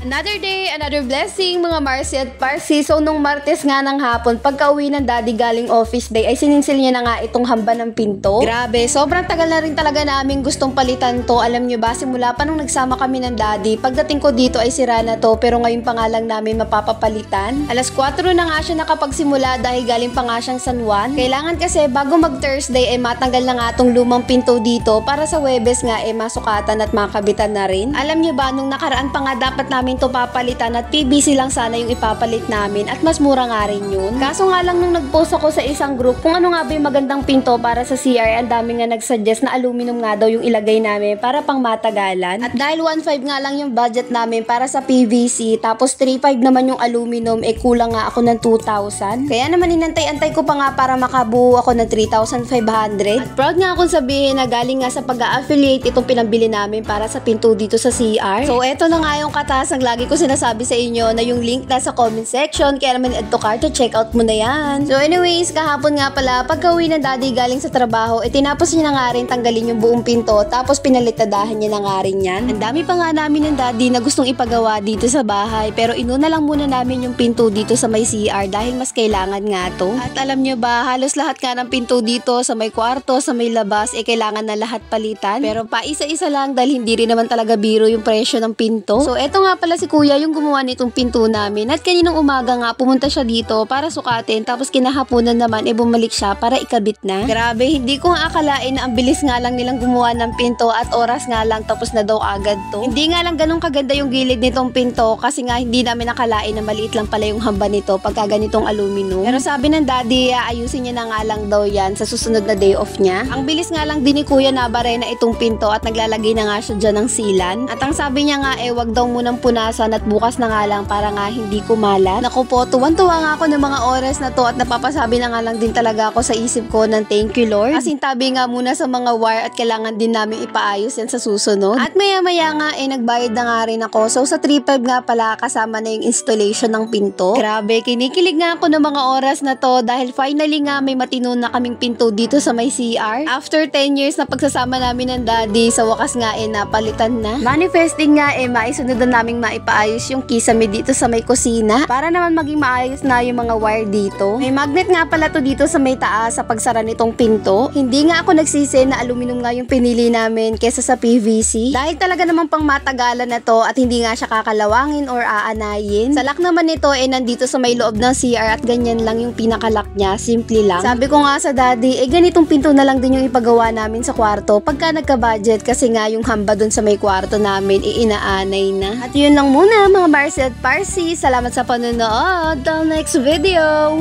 Another day, another blessing mga Marcy at Parsi. So nung Martes nga ng hapon, pagka-uwi ng daddy galing office day, ay sininsil niya na nga itong hamba ng pinto. Grabe, sobrang tagal na rin talaga namin gustong palitan to. Alam niyo ba, simula pa nung nagsama kami ng daddy, pagdating ko dito ay sira na to, pero ngayon pa nga lang namin mapapapalitan. Alas 4 na nga siya nakapagsimula dahil galing pa nga siyang San Juan. Kailangan kasi bago mag Thursday ay matanggal na nga itong lumang pinto dito para sa Huwebes nga ay masukatan at makabitan na rin. Alam niyo ba, nung nakaraan pa nga dapat namin to papalitan at PVC lang sana yung ipapalit namin at mas mura nga rin yun. Kaso nga lang nung nag-post ako sa isang group kung ano nga ba yung magandang pinto para sa CR, ang dami nga nag-suggest na aluminum nga daw yung ilagay namin para pang matagalan. At dahil 1.5 nga lang yung budget namin para sa PVC, tapos 3.5 naman yung aluminum, kulang nga ako ng 2,000. Kaya naman inantay-antay ko pa nga para makabuo ako ng 3,500. At proud nga akong sabihin na galing nga sa pag-affiliate itong pinambili namin para sa pinto dito sa CR. So eto na nga yung katas ng lagi ko sinasabi sa inyo na yung link nasa comment section, kaya naman add to cart to check out mo na yan. So anyways, kahapon nga pala, pagka-uwi ng daddy galing sa trabaho, tinapos niya na nga rin tanggalin yung buong pinto, tapos pinalitadahan niya na nga rin yan. Ang dami pa nga namin ng daddy na gustong ipagawa dito sa bahay, pero inuna lang muna namin yung pinto dito sa may CR dahil mas kailangan nga to. At alam niyo ba, halos lahat nga ng pinto dito sa may kwarto, sa may labas, kailangan na lahat palitan. Pero pa isa-isa lang dahil hindi rin naman talaga biro yung presyo ng pinto. So eto nga pala si kuya yung gumawa nitong pinto namin, at kaninang umaga nga pumunta siya dito para sukatin, tapos kinahaponan naman bumalik siya para ikabit na. Grabe, hindi ko nga akalain na ang bilis nga lang nilang gumawa ng pinto at oras nga lang tapos na daw agad to. Hindi nga lang ganun kaganda yung gilid nitong pinto kasi nga hindi namin nakalain na maliit lang pala yung hamba nito pagka ganitong aluminum. Pero sabi ng daddy, ayusin niya na nga lang daw yan sa susunod na day off niya. Ang bilis nga lang din ni kuya na bare na itong pinto at naglalagay na nga siya dyan ng silan. At ang sabi niya nga wag daw munang punasan at bukas na nga lang para nga hindi kumalat. Naku po, tuwan-tuwa nga ako ng mga oras na to at napapasabi na nga lang din talaga ako sa isip ko ng thank you Lord. Kasi tabi nga muna sa mga wire at kailangan din namin ipaayos yan sa susunod. At maya-maya nga nagbayad na nga rin ako. So sa 3.5 nga pala kasama na yung installation ng pinto. Grabe, kinikilig nga ako ng mga oras na to dahil finally nga may matino na kaming pinto dito sa may CR. After 10 years na pagsasama namin ng daddy, sa wakas nga napalitan na. Manifesting nga maisunod na naming maipaayos yung kisame dito sa may kusina para naman maging maayos na yung mga wire dito. May magnet nga pala to dito sa may taas sa pagsara nitong pinto. Hindi nga ako nagsisi na aluminum nga yung pinili namin kesa sa PVC dahil talaga namang pang matagalan na to at hindi nga siya kakalawangin or aanayin. Sa lock naman nito nandito sa may loob ng CR at ganyan lang yung pinakalock niya, simple lang. Sabi ko nga sa daddy, ganitong pinto na lang din yung ipagawa namin sa kwarto pagka nagka-budget kasi nga yung hamba dun sa may kwarto namin inaanay na. At yun lang muna mga Marcy at Parsi. Salamat sa panonood. Till next video!